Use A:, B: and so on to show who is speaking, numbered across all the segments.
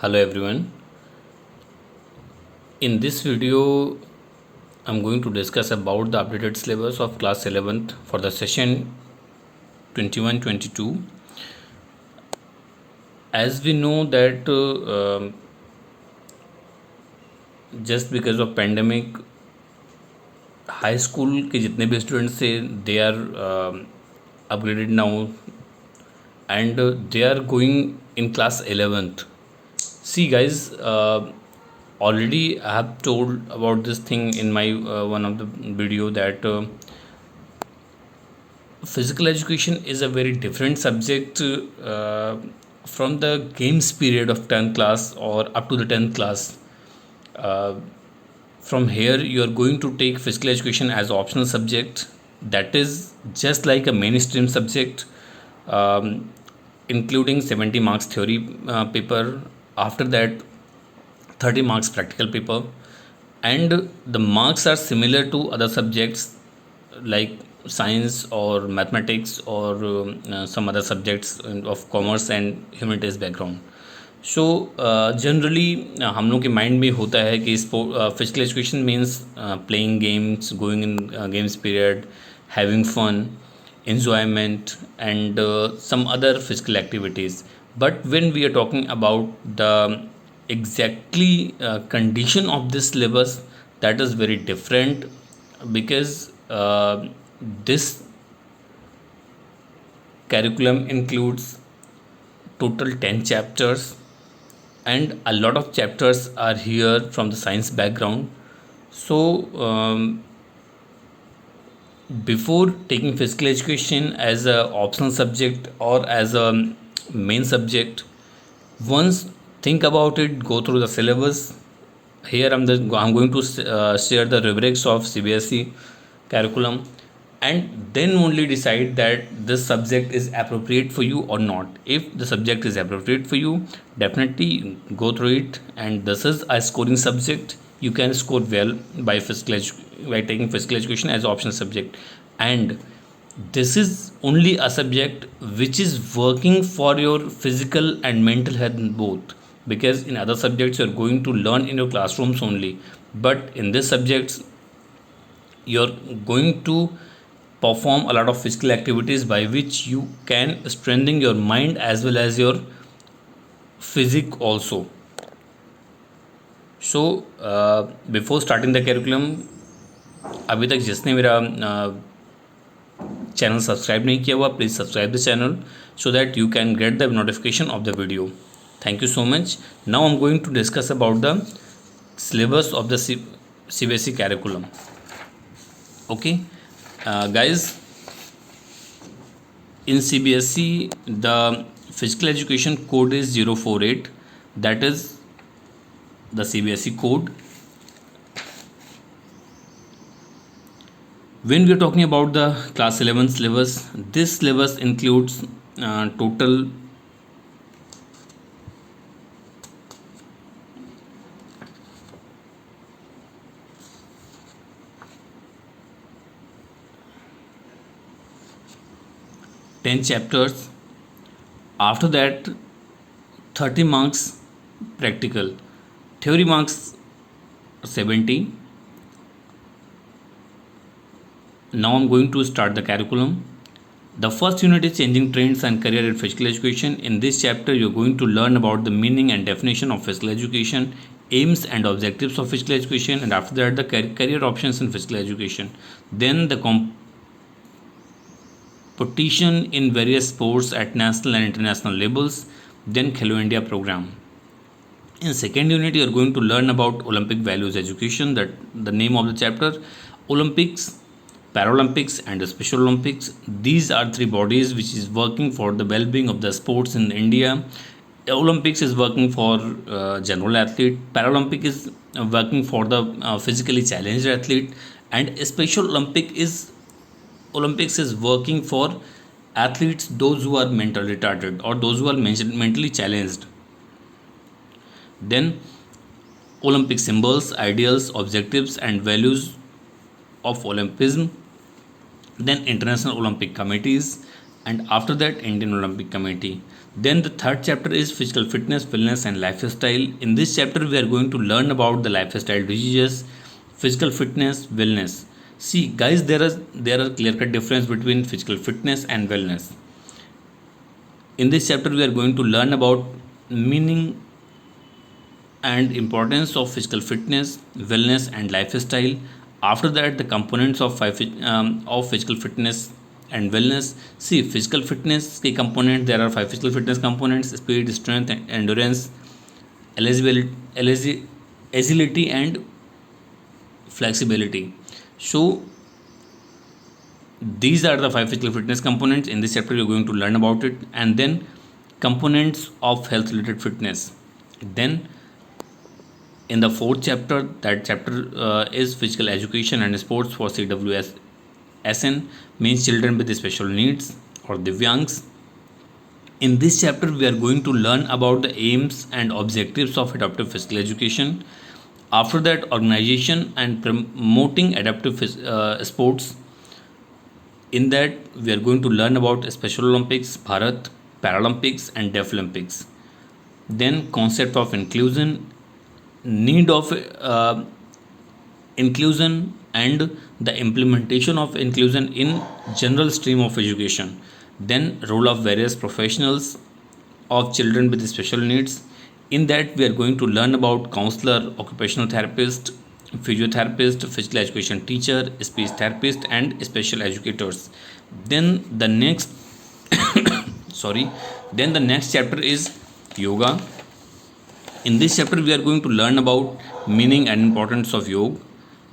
A: Hello everyone. In this video, I'm going to discuss about the updated syllabus of class 11th for the session 21-22. As we know that just because of pandemic, high school के जितने भी students थे, they are upgraded now and they are going in class 11th. See guys, already I have told about this thing in my one of the video that physical education is a very different subject from the games period of 10th class or up to the 10th class. Uh, from here you are going to take physical education as optional subject, that is just like a mainstream subject, um, including 70 marks theory paper. After that 30 marks practical paper, and the marks are similar to other subjects like science or mathematics or some other subjects of commerce and humanities background. So generally हम लोग के mind में होता है कि physical education means playing games, going in games period, having fun, enjoyment and some other physical activities. But when we are talking about the exactly condition of this syllabus, that is very different, because this curriculum includes total 10 chapters, and a lot of chapters are here from the science background. So before taking physical education as a optional subject or as a main subject, once think about it, go through the syllabus. Here I'm going to share the rubrics of CBSE curriculum, and then only decide that this subject is appropriate for you or not. If the subject is appropriate for you, definitely go through it, and this is a scoring subject. You can score well by by taking physical education as optional subject, and this is only a subject which is working for your physical and mental health both, because in other subjects you are going to learn in your classrooms only, but in this subjects you're going to perform a lot of physical activities by which you can strengthen your mind as well as your physique also. So before starting the curriculum, अभी तक जिसने मेरा channel subscribe नहीं किया हुआ, please subscribe the channel so that you can get the notification of the video. Thank you so much. Now I'm going to discuss about the syllabus of the CBSE curriculum. Okay, guys, in CBSE the physical education code is 048, that is the CBSE code. When we are talking about the class 11 syllabus, this syllabus includes total 10 chapters. After that 30 marks practical, theory marks 70. Now I'm going to start the curriculum. The first unit is changing trends and career in physical education. In this chapter you're going to learn about the meaning and definition of physical education, aims and objectives of physical education, and after that the career options in physical education. Then the competition in various sports at national and international levels, then Khelo India program. In second unit you are going to learn about Olympic values education, that the name of the chapter, Olympics, Paralympics and the Special Olympics. These are three bodies which is working for the well-being of the sports in India. Olympics is working for general athlete, Paralympic is working for the physically challenged athlete, and Special Olympics is working for athletes, those who are mentally retarded or those who are mentally challenged. Then Olympic symbols, ideals, objectives and values of Olympism, then International Olympic Committees, and after that Indian Olympic Committee. Then the third chapter is physical fitness, wellness, and lifestyle. In this chapter, we are going to learn about the lifestyle diseases, physical fitness, wellness. See, guys, there are clear cut difference between physical fitness and wellness. In this chapter, we are going to learn about meaning and importance of physical fitness, wellness, and lifestyle. After that, the components of physical fitness and wellness. See, physical fitness key component. There are 5 physical fitness components: speed, strength, endurance, agility, and flexibility. So these are the 5 physical fitness components. In this chapter, you're going to learn about it, and then components of health related fitness. Then in the fourth chapter, that chapter is physical education and sports for CWSN, means children with special needs or Divyangs. In this chapter, we are going to learn about the aims and objectives of adaptive physical education. After that, organization and promoting adaptive sports. In that, we are going to learn about Special Olympics, Bharat, Paralympics, and Deaf Olympics. Then, concept of inclusion, need of inclusion, and the implementation of inclusion in general stream of education. Then, role of various professionals of children with special needs. In that, we are going to learn about counselor, occupational therapist, physiotherapist, physical education teacher, speech therapist, and special educators. Then the next sorry, then the next chapter is yoga. In this chapter, we are going to learn about meaning and importance of yoga.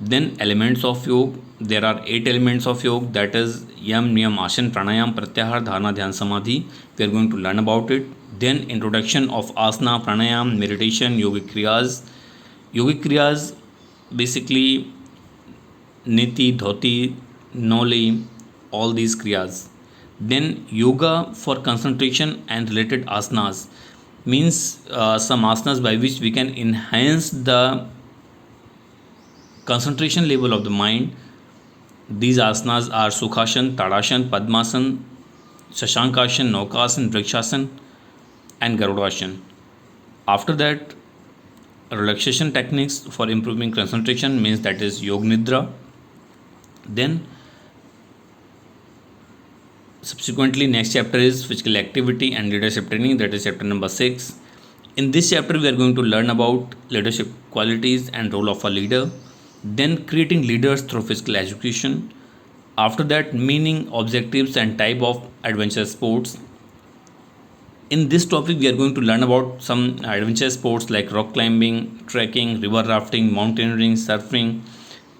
A: Then elements of yoga. There are 8 elements of yoga, that is yam, niyam, asana, pranayam, pratyahar, dharana, dhyan, samadhi. We are going to learn about it. Then introduction of asana, pranayam, meditation, yogic kriyas. Yogic kriyas basically niti, dhoti, noli, all these kriyas. Then yoga for concentration and related asanas, means some asanas by which we can enhance the concentration level of the mind. These asanas are Sukhasana, Tadasana, Padmasana, Shashankasana, Naukasana, Vrikshasana, and Garudasana. After that, relaxation techniques for improving concentration, means that is Yog Nidra. Then subsequently, next chapter is physical activity and leadership training, that is chapter number 6. In this chapter, we are going to learn about leadership qualities and role of a leader. Then creating leaders through physical education. After that, meaning, objectives, and type of adventure sports. In this topic, we are going to learn about some adventure sports like rock climbing, trekking, river rafting, mountaineering, surfing,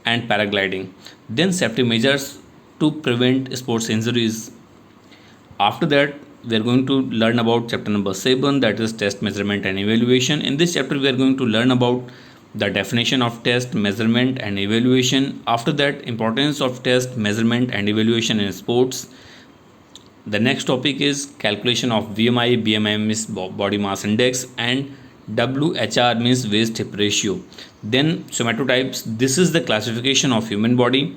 A: and paragliding. Then safety measures to prevent sports injuries. After that, we are going to learn about chapter number 7, that is test, measurement, and evaluation. In this chapter, we are going to learn about the definition of test, measurement, and evaluation. After that, importance of test, measurement, and evaluation in sports. The next topic is calculation of BMI. BMI means body mass index, and WHR means waist hip ratio. Then somatotypes. This is the classification of human body: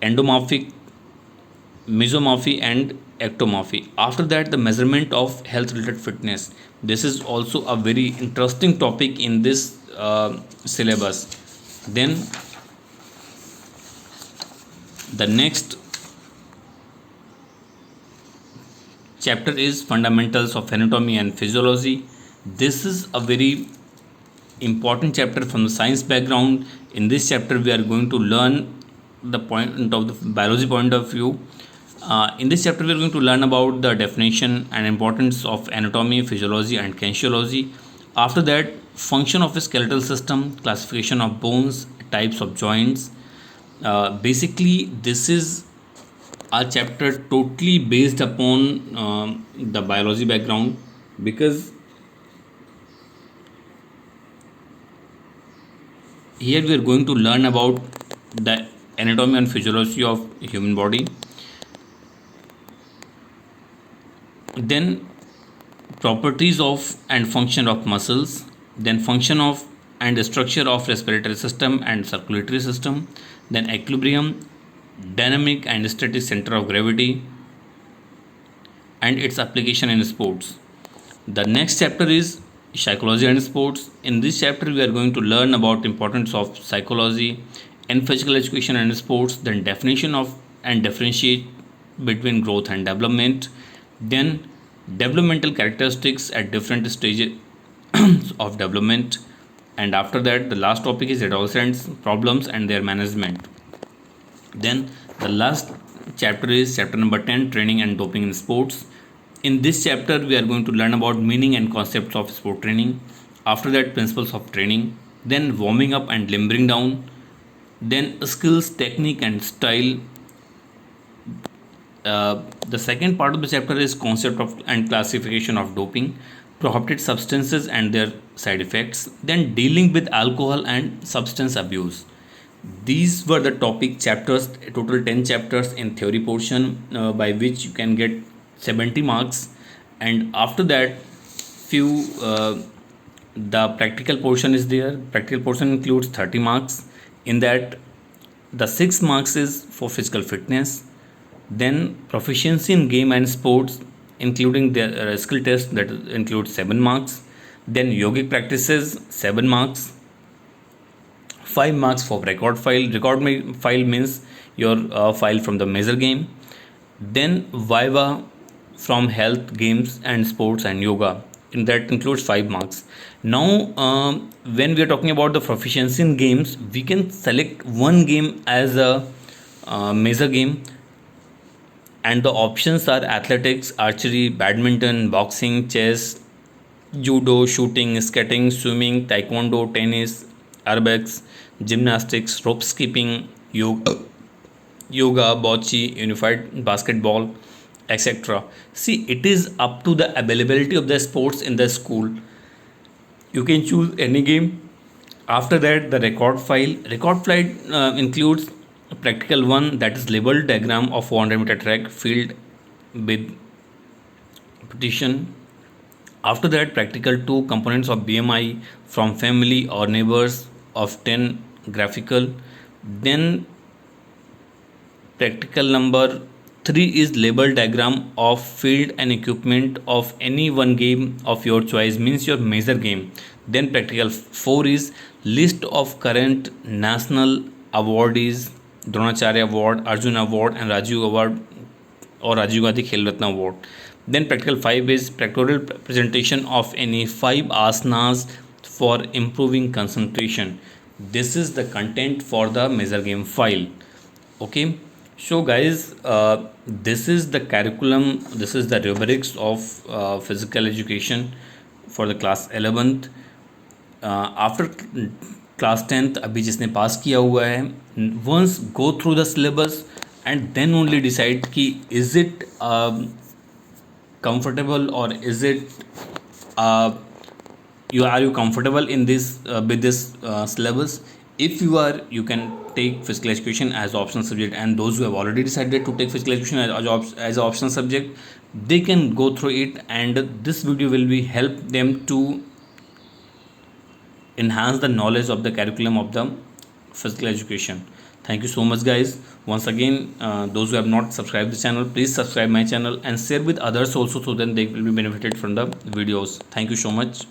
A: endomorphic, mesomorphy, and ectomorphy. After that, the measurement of health related fitness. This is also a very interesting topic in this syllabus. Then the next chapter is fundamentals of anatomy and physiology. This is a very important chapter from the science background. In this chapter, we are going to learn the point of the biology point of view. In this chapter, we are going to learn about the definition and importance of anatomy, physiology, and kinesiology. After that, function of a skeletal system, classification of bones, types of joints. Basically, this is a chapter totally based upon the biology background, because here we are going to learn about the anatomy and physiology of human body. Then properties of and function of muscles. Then function of and structure of respiratory system and circulatory system. Then equilibrium, dynamic and static center of gravity, and its application in sports. The next chapter is psychology and sports. In this chapter, we are going to learn about importance of psychology in physical education and sports, then definition of and differentiate between growth and development, then developmental characteristics at different stages of development, and after that, the last topic is adolescents problems and their management. Then the last chapter is chapter number 10, training and doping in sports. In this chapter, we are going to learn about meaning and concepts of sport training. After that, principles of training. Then warming up and limbering down. Then skills, technique, and style. The second part of the chapter is concept of and classification of doping, prohibited substances and their side effects. Then dealing with alcohol and substance abuse. These were the topic chapters, total 10 chapters in theory portion, by which you can get 70 marks, and after that few the practical portion is there. Practical portion includes 30 marks. In that, the 6 marks is for physical fitness, then proficiency in game and sports including the skill test, that includes 7 marks, then yogic practices 7 marks, 5 marks for record file. File means your file from the major game. Then viva from health, games and sports and yoga, and that includes 5 marks. Now when we are talking about the proficiency in games, we can select one game as a major game, and the options are athletics, archery, badminton, boxing, chess, judo, shooting, skating, swimming, taekwondo, tennis, aerobics, gymnastics, rope skipping, yoga, bocce, unified basketball, etc. See, it is up to the availability of the sports in the school. You can choose any game. After that, the record file. Record file includes a practical one, that is labeled diagram of 400-meter track field with petition. After that, practical 2, components of BMI from family or neighbors of 10, graphical. Then practical number 3 is label diagram of field and equipment of any one game of your choice, means your major game. Then practical 4 is list of current national awardees, Dronacharya Award, Arjuna Award and Rajiv Award or Rajiv Gandhi Khel Ratna Award. Then practical 5 is pictorial presentation of any 5 asanas for improving concentration. This is the content for the major game file. Okay, so guys, this is the curriculum, this is the rubrics of physical education for the class 11th. After class 10th अभी जिसने पास किया हुआ है, once go through the syllabus and then only decide कि is it comfortable or is it are you comfortable in this with this syllabus. If you are, you can take physical education as optional subject, and those who have already decided to take physical education as an optional subject, they can go through it, and this video will be help them to enhance the knowledge of the curriculum of the physical education. Thank you so much guys. Once again, those who have not subscribed the channel, please subscribe my channel and share with others also, so then they will be benefited from the videos. Thank you so much.